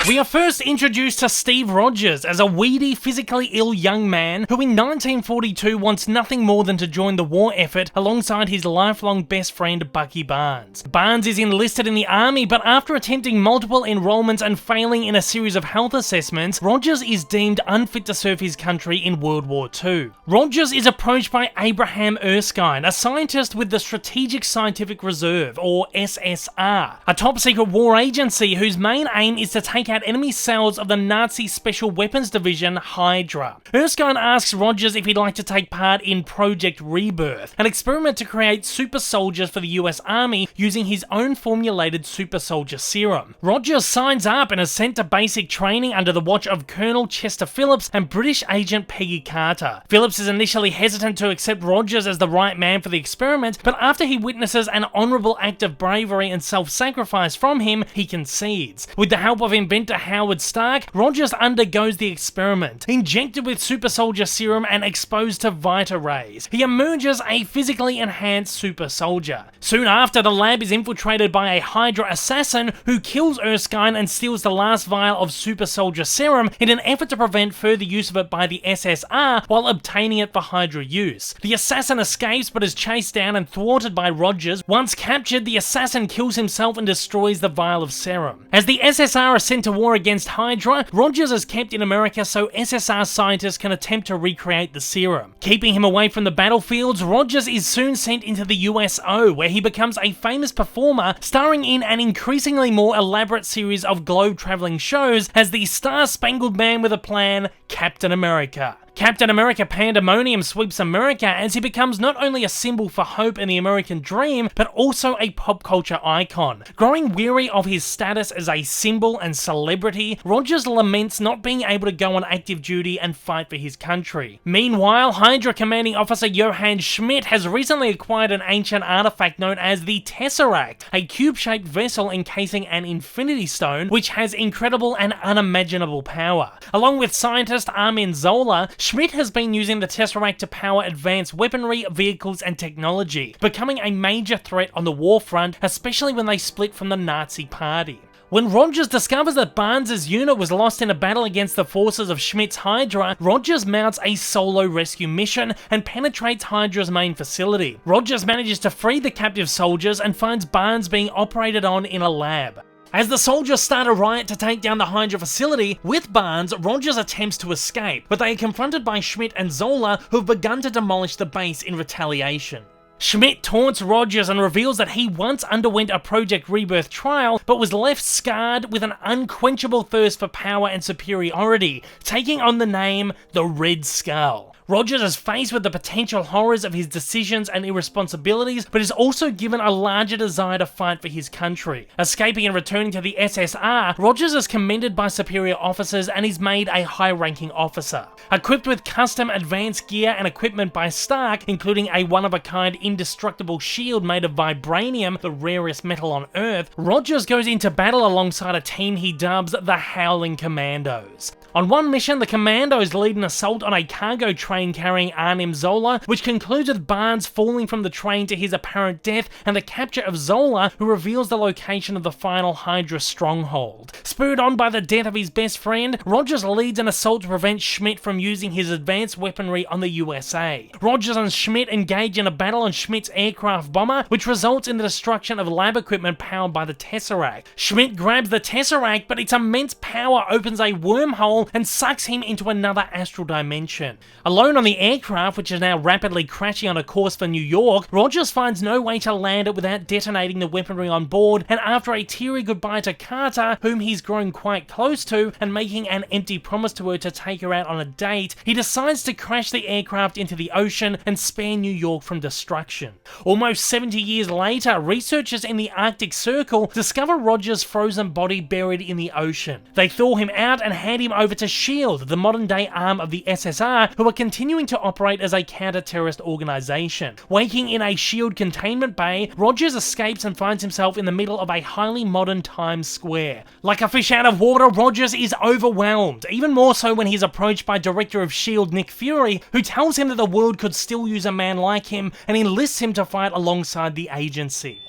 We are first introduced to Steve Rogers as a weedy, physically ill young man who in 1942 wants nothing more than to join the war effort alongside his lifelong best friend Bucky Barnes. Barnes is enlisted in the army, but after attempting multiple enrollments and failing in a series of health assessments, Rogers is deemed unfit to serve his country in World War II. Rogers is approached by Abraham Erskine, a scientist with the Strategic Scientific Reserve, or SSR, a top-secret war agency whose main aim is to take out enemy cells of the Nazi Special Weapons Division, Hydra. Erskine asks Rogers if he'd like to take part in Project Rebirth, an experiment to create super soldiers for the US Army using his own formulated super soldier serum. Rogers signs up and is sent to basic training under the watch of Colonel Chester Phillips and British agent Peggy Carter. Phillips is initially hesitant to accept Rogers as the right man for the experiment, but after he witnesses an honourable act of bravery and self-sacrifice from him, he concedes. With the help of inventor Howard Stark, Rogers undergoes the experiment. Injected with super soldier serum and exposed to Vita rays, he emerges a physically enhanced super soldier. Soon after, the lab is infiltrated by a Hydra assassin who kills Erskine and steals the last vial of super soldier serum in an effort to prevent further use of it by the SSR while obtaining it for Hydra use. The assassin escapes but is chased down and thwarted by Rogers. Once captured, the assassin kills himself and destroys the vial of serum. As the SSR is sent to war against Hydra, Rogers is kept in America so SSR scientists can attempt to recreate the serum. Keeping him away from the battlefields, Rogers is soon sent into the USO, where he becomes a famous performer, starring in an increasingly more elaborate series of globe-traveling shows as the Star-Spangled Man with a Plan, Captain America. Captain America Pandemonium sweeps America as he becomes not only a symbol for hope and the American dream, but also a pop culture icon. Growing weary of his status as a symbol and celebrity, Rogers laments not being able to go on active duty and fight for his country. Meanwhile, Hydra Commanding Officer Johann Schmidt has recently acquired an ancient artifact known as the Tesseract, a cube-shaped vessel encasing an Infinity Stone, which has incredible and unimaginable power. Along with scientist Armin Zola, Schmidt has been using the Tesseract to power advanced weaponry, vehicles, and technology, becoming a major threat on the war front, especially when they split from the Nazi Party. When Rogers discovers that Barnes' unit was lost in a battle against the forces of Schmidt's Hydra, Rogers mounts a solo rescue mission and penetrates Hydra's main facility. Rogers manages to free the captive soldiers and finds Barnes being operated on in a lab. As the soldiers start a riot to take down the Hydra facility, with Barnes, Rogers attempts to escape, but they are confronted by Schmidt and Zola, who have begun to demolish the base in retaliation. Schmidt taunts Rogers and reveals that he once underwent a Project Rebirth trial, but was left scarred with an unquenchable thirst for power and superiority, taking on the name the Red Skull. Rogers is faced with the potential horrors of his decisions and irresponsibilities, but is also given a larger desire to fight for his country. Escaping and returning to the SSR, Rogers is commended by superior officers and is made a high-ranking officer. Equipped with custom advanced gear and equipment by Stark, including a one-of-a-kind indestructible shield made of vibranium, the rarest metal on Earth, Rogers goes into battle alongside a team he dubs the Howling Commandos. On one mission, the Commandos lead an assault on a cargo train carrying Arnim Zola, which concludes with Barnes falling from the train to his apparent death and the capture of Zola, who reveals the location of the final Hydra stronghold. Spurred on by the death of his best friend, Rogers leads an assault to prevent Schmidt from using his advanced weaponry on the USA. Rogers and Schmidt engage in a battle on Schmidt's aircraft bomber, which results in the destruction of lab equipment powered by the Tesseract. Schmidt grabs the Tesseract, but its immense power opens a wormhole and sucks him into another astral dimension. Alone on the aircraft, which is now rapidly crashing on a course for New York, Rogers finds no way to land it without detonating the weaponry on board, and after a teary goodbye to Carter, whom he's grown quite close to, and making an empty promise to her to take her out on a date, he decides to crash the aircraft into the ocean and spare New York from destruction. Almost 70 years later, researchers in the Arctic Circle discover Rogers' frozen body buried in the ocean. They thaw him out and hand him over to S.H.I.E.L.D, the modern-day arm of the SSR, who are continuing to operate as a counter-terrorist organization. Waking in a S.H.I.E.L.D containment bay, Rogers escapes and finds himself in the middle of a highly modern Times Square. Like a fish out of water, Rogers is overwhelmed, even more so when he's approached by Director of S.H.I.E.L.D Nick Fury, who tells him that the world could still use a man like him and enlists him to fight alongside the agency.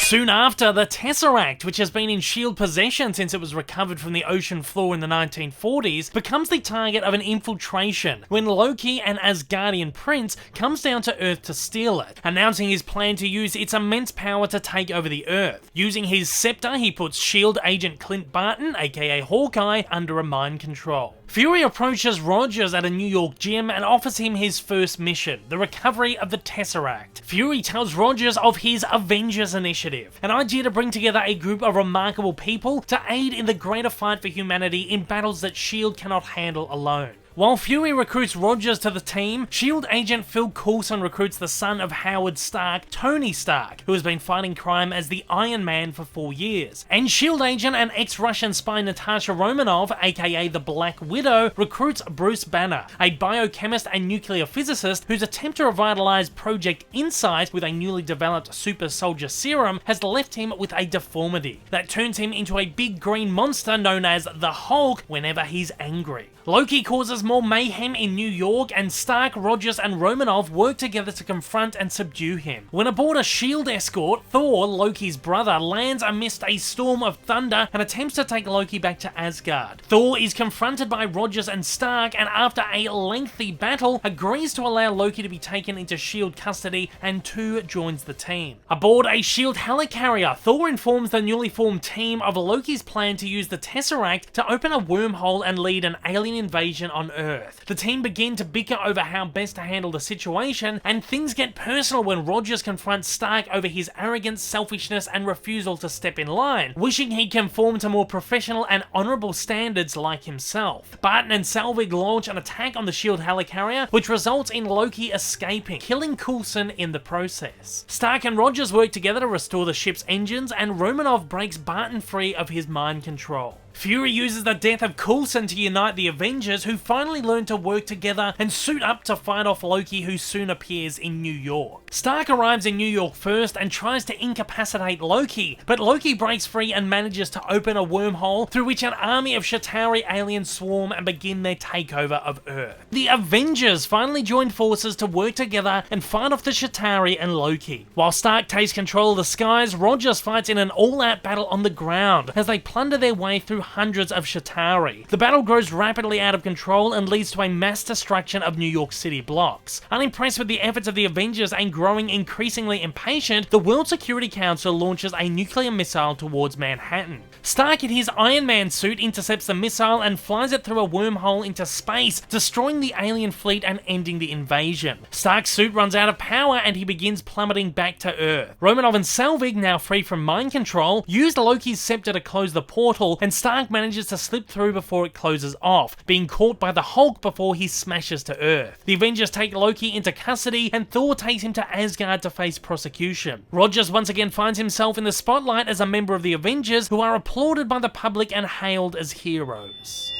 Soon after, the Tesseract, which has been in S.H.I.E.L.D. possession since it was recovered from the ocean floor in the 1940s, becomes the target of an infiltration when Loki, an Asgardian prince, comes down to Earth to steal it, announcing his plan to use its immense power to take over the Earth. Using his scepter, he puts S.H.I.E.L.D. agent Clint Barton, aka Hawkeye, under a mind control. Fury approaches Rogers at a New York gym and offers him his first mission, the recovery of the Tesseract. Fury tells Rogers of his Avengers initiative, an idea to bring together a group of remarkable people to aid in the greater fight for humanity in battles that S.H.I.E.L.D. cannot handle alone. While Fury recruits Rogers to the team, S.H.I.E.L.D. agent Phil Coulson recruits the son of Howard Stark, Tony Stark, who has been fighting crime as the Iron Man for 4 years. And S.H.I.E.L.D. agent and ex-Russian spy Natasha Romanoff, aka the Black Widow, recruits Bruce Banner, a biochemist and nuclear physicist whose attempt to revitalize Project Insight with a newly developed super soldier serum has left him with a deformity that turns him into a big green monster known as the Hulk whenever he's angry. Loki causes more mayhem in New York, and Stark, Rogers, and Romanoff work together to confront and subdue him. When aboard a S.H.I.E.L.D. escort, Thor, Loki's brother, lands amidst a storm of thunder and attempts to take Loki back to Asgard. Thor is confronted by Rogers and Stark, and after a lengthy battle, agrees to allow Loki to be taken into S.H.I.E.L.D. custody, and 2 joins the team. Aboard a S.H.I.E.L.D. helicarrier, Thor informs the newly formed team of Loki's plan to use the Tesseract to open a wormhole and lead an alien invasion on Earth. The team begin to bicker over how best to handle the situation, and things get personal when Rogers confronts Stark over his arrogance, selfishness, and refusal to step in line, wishing he'd conform to more professional and honourable standards like himself. Barton and Selvig launch an attack on the S.H.I.E.L.D. helicarrier, which results in Loki escaping, killing Coulson in the process. Stark and Rogers work together to restore the ship's engines, and Romanoff breaks Barton free of his mind control. Fury uses the death of Coulson to unite the Avengers, who finally learn to work together and suit up to fight off Loki, who soon appears in New York. Stark arrives in New York first and tries to incapacitate Loki, but Loki breaks free and manages to open a wormhole through which an army of Chitauri aliens swarm and begin their takeover of Earth. The Avengers finally join forces to work together and fight off the Chitauri and Loki. While Stark takes control of the skies, Rogers fights in an all-out battle on the ground as they plunder their way through hundreds of Chitauri. The battle grows rapidly out of control and leads to a mass destruction of New York City blocks. Unimpressed with the efforts of the Avengers and growing increasingly impatient, the World Security Council launches a nuclear missile towards Manhattan. Stark in his Iron Man suit intercepts the missile and flies it through a wormhole into space, destroying the alien fleet and ending the invasion. Stark's suit runs out of power and he begins plummeting back to Earth. Romanoff and Selvig, now free from mind control, use Loki's scepter to close the portal, and Stark manages to slip through before it closes off, being caught by the Hulk before he smashes to Earth. The Avengers take Loki into custody, and Thor takes him to Asgard to face prosecution. Rogers once again finds himself in the spotlight as a member of the Avengers, who are applauded by the public and hailed as heroes.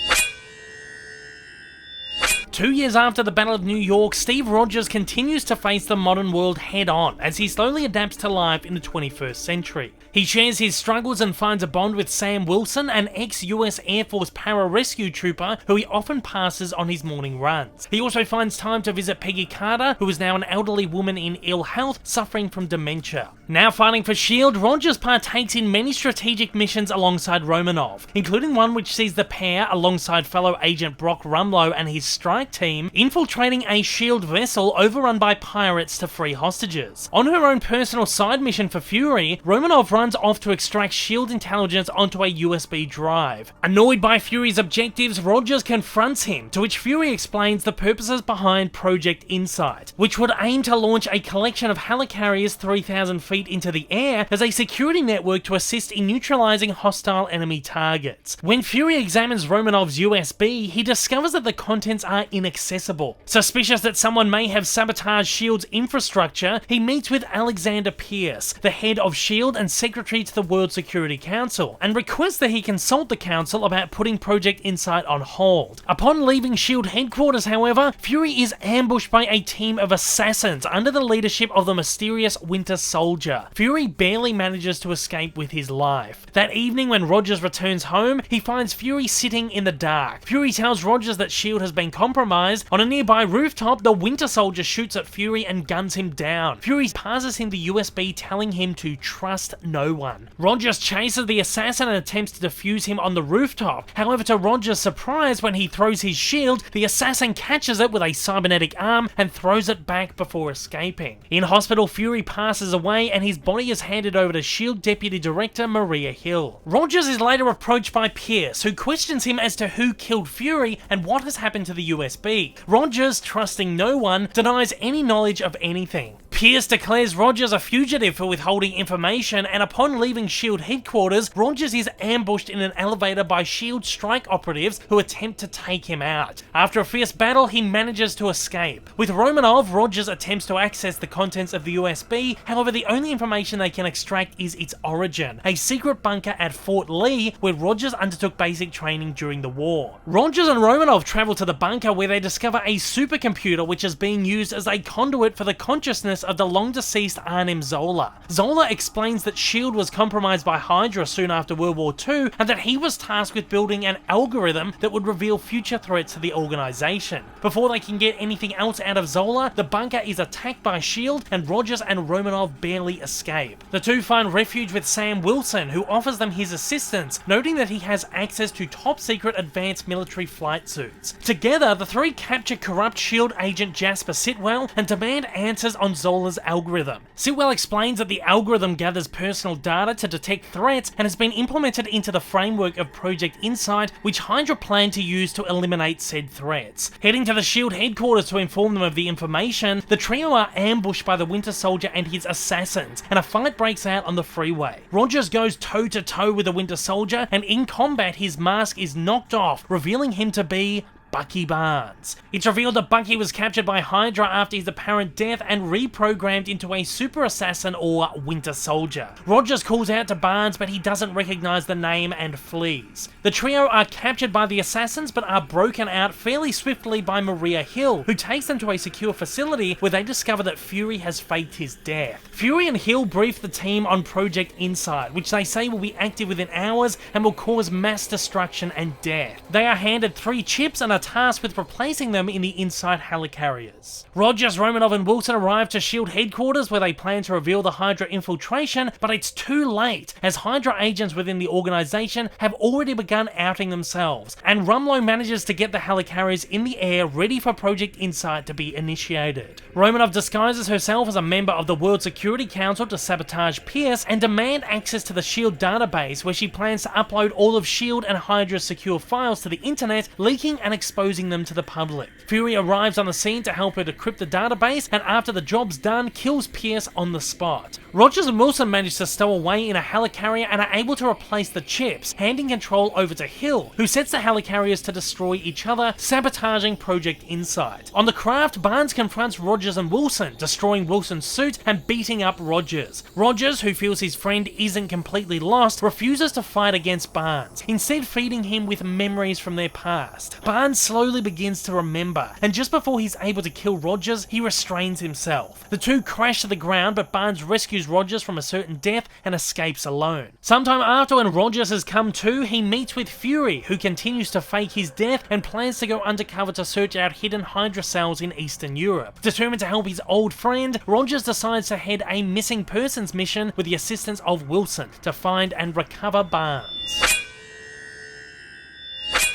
2 years after the Battle of New York, Steve Rogers continues to face the modern world head-on as he slowly adapts to life in the 21st century. He shares his struggles and finds a bond with Sam Wilson, an ex-US Air Force pararescue trooper who he often passes on his morning runs. He also finds time to visit Peggy Carter, who is now an elderly woman in ill health suffering from dementia. Now fighting for S.H.I.E.L.D., Rogers partakes in many strategic missions alongside Romanoff, including one which sees the pair, alongside fellow agent Brock Rumlow and his strike team, infiltrating a S.H.I.E.L.D. vessel overrun by pirates to free hostages. On her own personal side mission for Fury, Romanoff runs off to extract S.H.I.E.L.D. intelligence onto a USB drive. Annoyed by Fury's objectives, Rogers confronts him, to which Fury explains the purposes behind Project Insight, which would aim to launch a collection of helicarriers 3,000 feet into the air as a security network to assist in neutralizing hostile enemy targets. When Fury examines Romanoff's USB, he discovers that the contents are inaccessible. Suspicious that someone may have sabotaged S.H.I.E.L.D.'s infrastructure, he meets with Alexander Pierce, the head of S.H.I.E.L.D. and secretary to the World Security Council, and requests that he consult the council about putting Project Insight on hold. Upon leaving S.H.I.E.L.D. headquarters, however, Fury is ambushed by a team of assassins under the leadership of the mysterious Winter Soldier. Fury barely manages to escape with his life. That evening, when Rogers returns home, he finds Fury sitting in the dark. Fury tells Rogers that S.H.I.E.L.D. has been compromised compromised. On a nearby rooftop, the Winter Soldier shoots at Fury and guns him down. Fury passes him the USB, telling him to trust no one. Rogers chases the assassin and attempts to defuse him on the rooftop. However, to Rogers' surprise, when he throws his shield, the assassin catches it with a cybernetic arm and throws it back before escaping. In hospital, Fury passes away and his body is handed over to S.H.I.E.L.D. Deputy Director Maria Hill. Rogers is later approached by Pierce, who questions him as to who killed Fury and what has happened to the USB. Rogers, trusting no one, denies any knowledge of anything. Pierce declares Rogers a fugitive for withholding information, and upon leaving S.H.I.E.L.D. headquarters, Rogers is ambushed in an elevator by S.H.I.E.L.D. strike operatives who attempt to take him out. After a fierce battle, he manages to escape. With Romanov, Rogers attempts to access the contents of the USB, however the only information they can extract is its origin, a secret bunker at Fort Lee where Rogers undertook basic training during the war. Rogers and Romanov travel to the bunker where they discover a supercomputer which is being used as a conduit for the consciousness of the long-deceased Arnim Zola. Zola explains that S.H.I.E.L.D. was compromised by Hydra soon after World War II, and that he was tasked with building an algorithm that would reveal future threats to the organization. Before they can get anything else out of Zola, the bunker is attacked by S.H.I.E.L.D., and Rogers and Romanov barely escape. The two find refuge with Sam Wilson, who offers them his assistance, noting that he has access to top-secret advanced military flight suits. Together, the three capture corrupt S.H.I.E.L.D. agent Jasper Sitwell and demand answers on Zola's algorithm. Sitwell explains that the algorithm gathers personal data to detect threats and has been implemented into the framework of Project Insight, which Hydra plan to use to eliminate said threats. Heading to the S.H.I.E.L.D. headquarters to inform them of the information, the trio are ambushed by the Winter Soldier and his assassins, and a fight breaks out on the freeway. Rogers goes toe-to-toe with the Winter Soldier, and in combat his mask is knocked off, revealing him to be Bucky Barnes. It's revealed that Bucky was captured by Hydra after his apparent death and reprogrammed into a super assassin or Winter Soldier. Rogers calls out to Barnes, but he doesn't recognize the name and flees. The trio are captured by the assassins but are broken out fairly swiftly by Maria Hill, who takes them to a secure facility where they discover that Fury has faked his death. Fury and Hill brief the team on Project Insight, which they say will be active within hours and will cause mass destruction and death. They are handed 3 chips and are tasked with replacing them in the Insight helicarriers. Rogers, Romanov and Wilson arrive to S.H.I.E.L.D. headquarters where they plan to reveal the Hydra infiltration, but it's too late, as Hydra agents within the organization have already begun outing themselves, and Rumlow manages to get the helicarriers in the air ready for Project Insight to be initiated. Romanov disguises herself as a member of the World Security Council to sabotage Pierce and demand access to the S.H.I.E.L.D. database, where she plans to upload all of S.H.I.E.L.D. and Hydra's secure files to the internet, leaking and exposing them to the public. Fury arrives on the scene to help her decrypt the database, and after the job's done, kills Pierce on the spot. Rogers and Wilson manage to stow away in a helicarrier and are able to replace the chips, handing control over to Hill, who sets the helicarriers to destroy each other, sabotaging Project Insight. On the craft, Barnes confronts Rogers and Wilson, destroying Wilson's suit and beating up Rogers. Rogers, who feels his friend isn't completely lost, refuses to fight against Barnes, instead feeding him with memories from their past. Barnes slowly begins to remember, and just before he's able to kill Rogers, he restrains himself. The two crash to the ground, but Barnes rescues Rogers from a certain death and escapes alone. Sometime after, when Rogers has come to, he meets with Fury, who continues to fake his death and plans to go undercover to search out hidden Hydra cells in Eastern Europe. Determined to help his old friend, Rogers decides to head a missing persons mission with the assistance of Wilson to find and recover Barnes.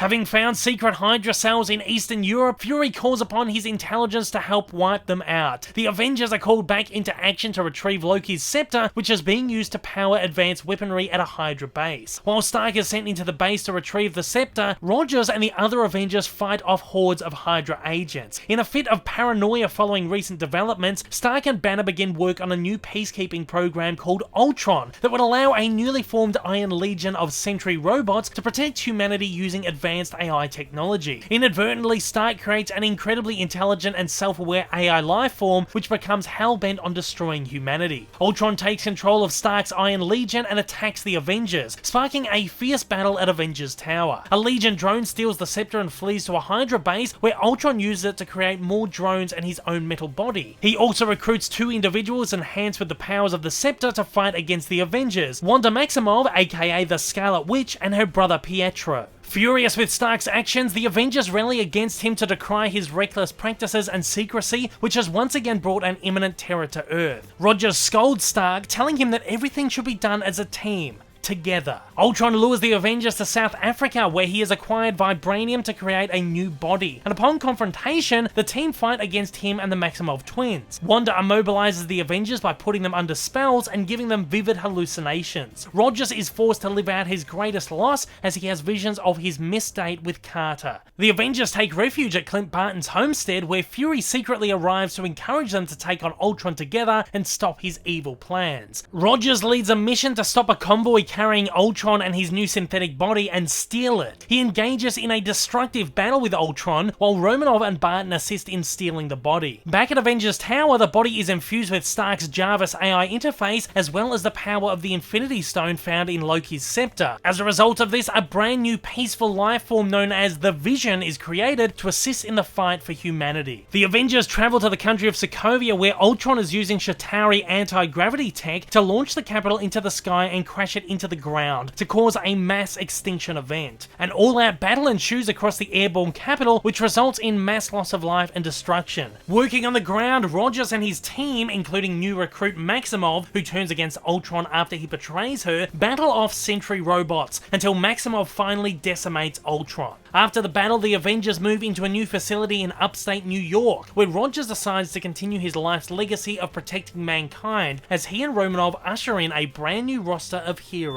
Having found secret Hydra cells in Eastern Europe, Fury calls upon his intelligence to help wipe them out. The Avengers are called back into action to retrieve Loki's scepter, which is being used to power advanced weaponry at a Hydra base. While Stark is sent into the base to retrieve the scepter, Rogers and the other Avengers fight off hordes of Hydra agents. In a fit of paranoia following recent developments, Stark and Banner begin work on a new peacekeeping program called Ultron that would allow a newly formed Iron Legion of Sentry robots to protect humanity using advanced AI technology. Inadvertently, Stark creates an incredibly intelligent and self-aware AI lifeform which becomes hell-bent on destroying humanity. Ultron takes control of Stark's Iron Legion and attacks the Avengers, sparking a fierce battle at Avengers Tower. A Legion drone steals the scepter and flees to a Hydra base, where Ultron uses it to create more drones and his own metal body. He also recruits 2 individuals enhanced with the powers of the scepter to fight against the Avengers, Wanda Maximoff, aka the Scarlet Witch, and her brother Pietro. Furious with Stark's actions, the Avengers rally against him to decry his reckless practices and secrecy, which has once again brought an imminent terror to Earth. Rogers scolds Stark, telling him that everything should be done as a team. Together. Ultron lures the Avengers to South Africa, where he has acquired vibranium to create a new body, and upon confrontation, the team fight against him and the Maximoff twins. Wanda immobilizes the Avengers by putting them under spells and giving them vivid hallucinations. Rogers is forced to live out his greatest loss as he has visions of his missed date with Carter. The Avengers take refuge at Clint Barton's homestead, where Fury secretly arrives to encourage them to take on Ultron together and stop his evil plans. Rogers leads a mission to stop a convoy carrying Ultron and his new synthetic body and steal it. He engages in a destructive battle with Ultron, while Romanov and Barton assist in stealing the body. Back at Avengers Tower, the body is infused with Stark's Jarvis AI interface, as well as the power of the Infinity Stone found in Loki's scepter. As a result of this, a brand new peaceful life form known as the Vision is created to assist in the fight for humanity. The Avengers travel to the country of Sokovia, where Ultron is using Chitauri anti-gravity tech to launch the capital into the sky and crash it into the ground to cause a mass extinction event. An all-out battle ensues across the airborne capital, which results in mass loss of life and destruction. Working on the ground, Rogers and his team, including new recruit Maximoff, who turns against Ultron after he betrays her, battle off sentry robots until Maximoff finally decimates Ultron. After the battle, the Avengers move into a new facility in upstate New York, where Rogers decides to continue his life's legacy of protecting mankind, as he and Romanov usher in a brand new roster of heroes.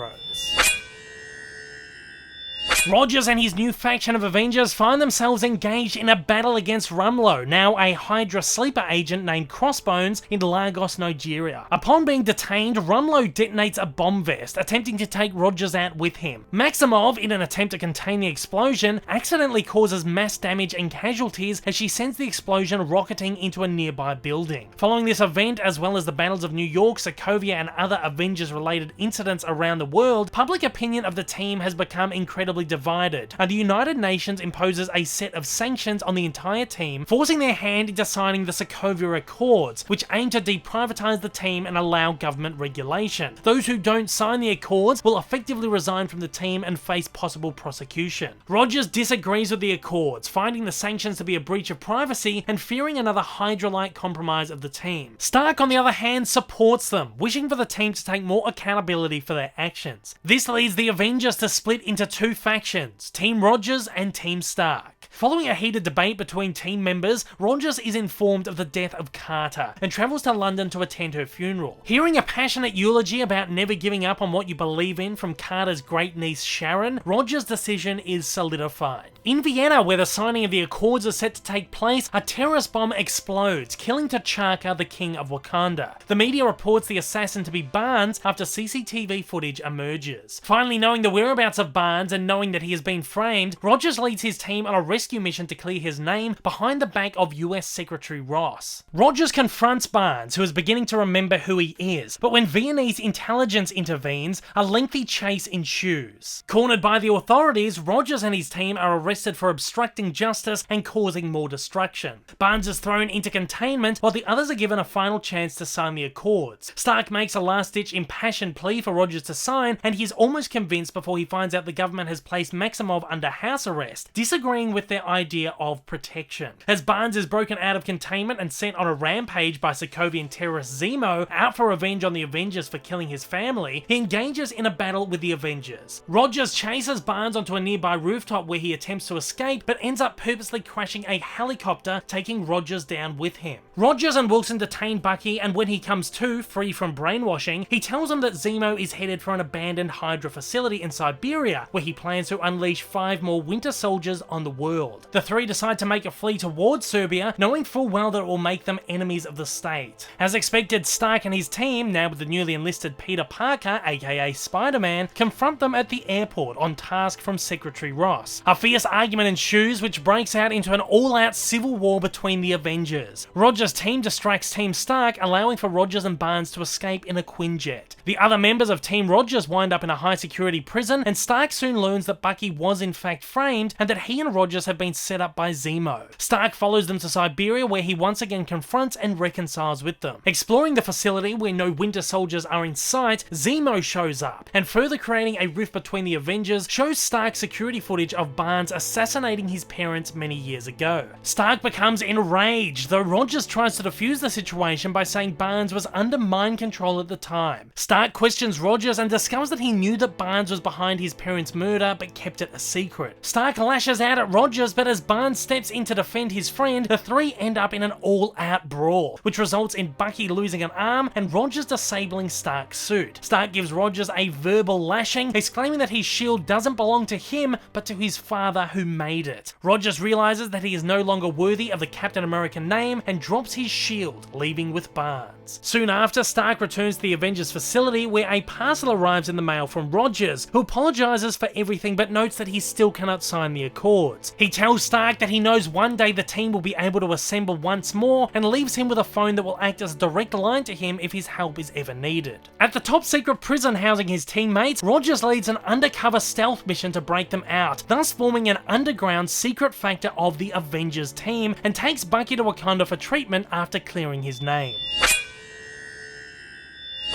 Rogers and his new faction of Avengers find themselves engaged in a battle against Rumlow, now a Hydra sleeper agent named Crossbones, in Lagos, Nigeria. Upon being detained, Rumlow detonates a bomb vest, attempting to take Rogers out with him. Maximoff, in an attempt to contain the explosion, accidentally causes mass damage and casualties as she sends the explosion rocketing into a nearby building. Following this event, as well as the battles of New York, Sokovia, and other Avengers-related incidents around the world, public opinion of the team has become incredibly divided, and the United Nations imposes a set of sanctions on the entire team, forcing their hand into signing the Sokovia Accords, which aim to deprivatize the team and allow government regulation. Those who don't sign the Accords will effectively resign from the team and face possible prosecution. Rogers disagrees with the Accords, finding the sanctions to be a breach of privacy and fearing another Hydra-like compromise of the team. Stark, on the other hand, supports them, wishing for the team to take more accountability for their actions. This leads the Avengers to split into two factions, Team Rogers and Team Stark. Following a heated debate between team members, Rogers is informed of the death of Carter and travels to London to attend her funeral. Hearing a passionate eulogy about never giving up on what you believe in from Carter's great niece Sharon, Rogers' decision is solidified. In Vienna, where the signing of the Accords is set to take place, a terrorist bomb explodes, killing T'Chaka, the king of Wakanda. The media reports the assassin to be Barnes after CCTV footage emerges. Finally knowing the whereabouts of Barnes and knowing that he has been framed, Rogers leads his team on a rescue mission to clear his name behind the back of US Secretary Ross. Rogers confronts Barnes, who is beginning to remember who he is, but when Viennese intelligence intervenes, a lengthy chase ensues. Cornered by the authorities, Rogers and his team are arrested for obstructing justice and causing more destruction. Barnes is thrown into containment while the others are given a final chance to sign the Accords. Stark makes a last-ditch impassioned plea for Rogers to sign, and he is almost convinced before he finds out the government has placed Maximoff under house arrest, disagreeing with their idea of protection. As Barnes is broken out of containment and sent on a rampage by Sokovian terrorist Zemo, out for revenge on the Avengers for killing his family, he engages in a battle with the Avengers. Rogers chases Barnes onto a nearby rooftop where he attempts to escape, but ends up purposely crashing a helicopter, taking Rogers down with him. Rogers and Wilson detain Bucky, and when he comes to, free from brainwashing, he tells them that Zemo is headed for an abandoned Hydra facility in Siberia, where he plans to unleash 5 more Winter Soldiers on the world. The three decide to make a flee towards Serbia, knowing full well that it will make them enemies of the state. As expected, Stark and his team, now with the newly enlisted Peter Parker, aka Spider-Man, confront them at the airport on task from Secretary Ross. A fierce argument ensues, which breaks out into an all-out civil war between the Avengers. Rogers' team distracts Team Stark, allowing for Rogers and Barnes to escape in a Quinjet. The other members of Team Rogers wind up in a high-security prison, and Stark soon learns that Bucky was in fact framed, and that he and Rogers have been set up by Zemo. Stark follows them to Siberia, where he once again confronts and reconciles with them. Exploring the facility where no Winter Soldiers are in sight, Zemo shows up, and further creating a rift between the Avengers, shows Stark security footage of Barnes assassinating his parents many years ago. Stark becomes enraged, though Rogers tries to defuse the situation by saying Barnes was under mind control at the time. Stark questions Rogers and discovers that he knew that Barnes was behind his parents' murder but kept it a secret. Stark lashes out at Rogers, but as Barnes steps in to defend his friend, the three end up in an all-out brawl, which results in Bucky losing an arm and Rogers disabling Stark's suit. Stark gives Rogers a verbal lashing, exclaiming that his shield doesn't belong to him but to his father who made it. Rogers realizes that he is no longer worthy of the Captain America name and drops his shield, leaving with Barnes. Soon after, Stark returns to the Avengers facility, where a parcel arrives in the mail from Rogers, who apologizes for everything but notes that he still cannot sign the Accords. He tells Stark that he knows one day the team will be able to assemble once more, and leaves him with a phone that will act as a direct line to him if his help is ever needed. At the top secret prison housing his teammates, Rogers leads an undercover stealth mission to break them out, thus forming an underground secret factor of the Avengers team, and takes Bucky to Wakanda for treatment after clearing his name.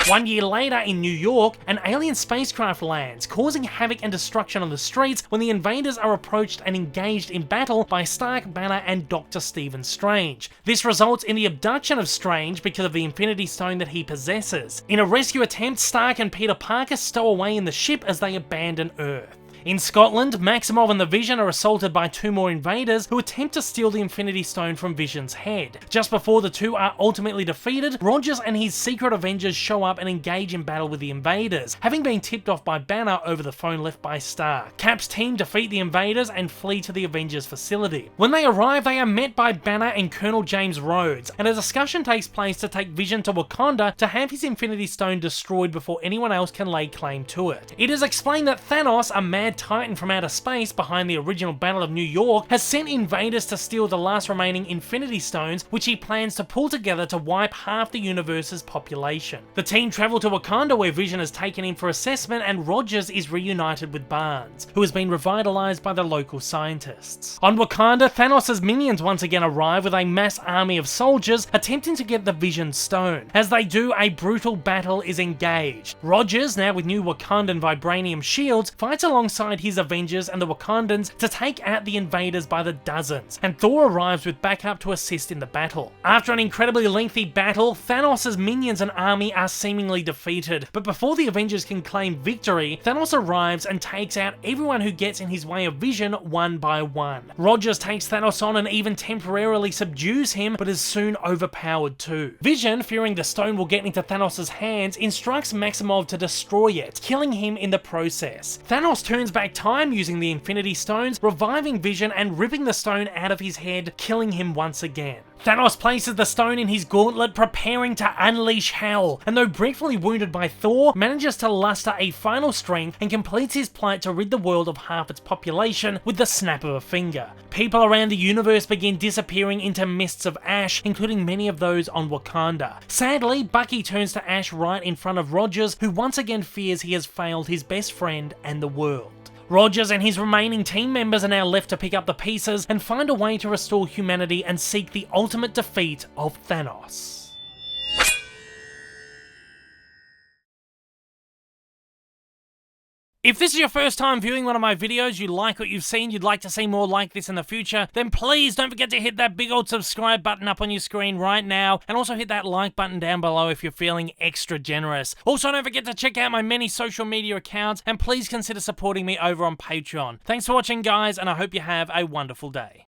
1 year later in New York, an alien spacecraft lands, causing havoc and destruction on the streets when the invaders are approached and engaged in battle by Stark, Banner, and Dr. Stephen Strange. This results in the abduction of Strange because of the Infinity Stone that he possesses. In a rescue attempt, Stark and Peter Parker stow away in the ship as they abandon Earth. In Scotland, Maximov and the Vision are assaulted by two more invaders who attempt to steal the Infinity Stone from Vision's head. Just before the two are ultimately defeated, Rogers and his secret Avengers show up and engage in battle with the invaders, having been tipped off by Banner over the phone left by Stark. Cap's team defeat the invaders and flee to the Avengers facility. When they arrive, they are met by Banner and Colonel James Rhodes, and a discussion takes place to take Vision to Wakanda to have his Infinity Stone destroyed before anyone else can lay claim to it. It is explained that Thanos, a mad Titan from outer space behind the original Battle of New York, has sent invaders to steal the last remaining Infinity Stones, which he plans to pull together to wipe half the universe's population. The team travel to Wakanda, where Vision is taken in for assessment, and Rogers is reunited with Barnes, who has been revitalized by the local scientists. On Wakanda, Thanos' minions once again arrive with a mass army of soldiers attempting to get the Vision Stone. As they do, a brutal battle is engaged. Rogers, now with new Wakandan vibranium shields, fights alongside his Avengers and the Wakandans to take out the invaders by the dozens, and Thor arrives with backup to assist in the battle. After an incredibly lengthy battle, Thanos' minions and army are seemingly defeated, but before the Avengers can claim victory, Thanos arrives and takes out everyone who gets in his way of Vision one by one. Rogers takes Thanos on and even temporarily subdues him, but is soon overpowered too. Vision, fearing the stone will get into Thanos' hands, instructs Maximov to destroy it, killing him in the process. Thanos turns back time using the Infinity Stones, reviving Vision and ripping the stone out of his head, killing him once again. Thanos places the stone in his gauntlet, preparing to unleash hell, and though briefly wounded by Thor, manages to muster a final strength and completes his plight to rid the world of half its population with the snap of a finger. People around the universe begin disappearing into mists of ash, including many of those on Wakanda. Sadly, Bucky turns to ash right in front of Rogers, who once again fears he has failed his best friend and the world. Rogers and his remaining team members are now left to pick up the pieces and find a way to restore humanity and seek the ultimate defeat of Thanos. If this is your first time viewing one of my videos, you like what you've seen, you'd like to see more like this in the future, then please don't forget to hit that big old subscribe button up on your screen right now, and also hit that like button down below if you're feeling extra generous. Also, don't forget to check out my many social media accounts, and please consider supporting me over on Patreon. Thanks for watching, guys, and I hope you have a wonderful day.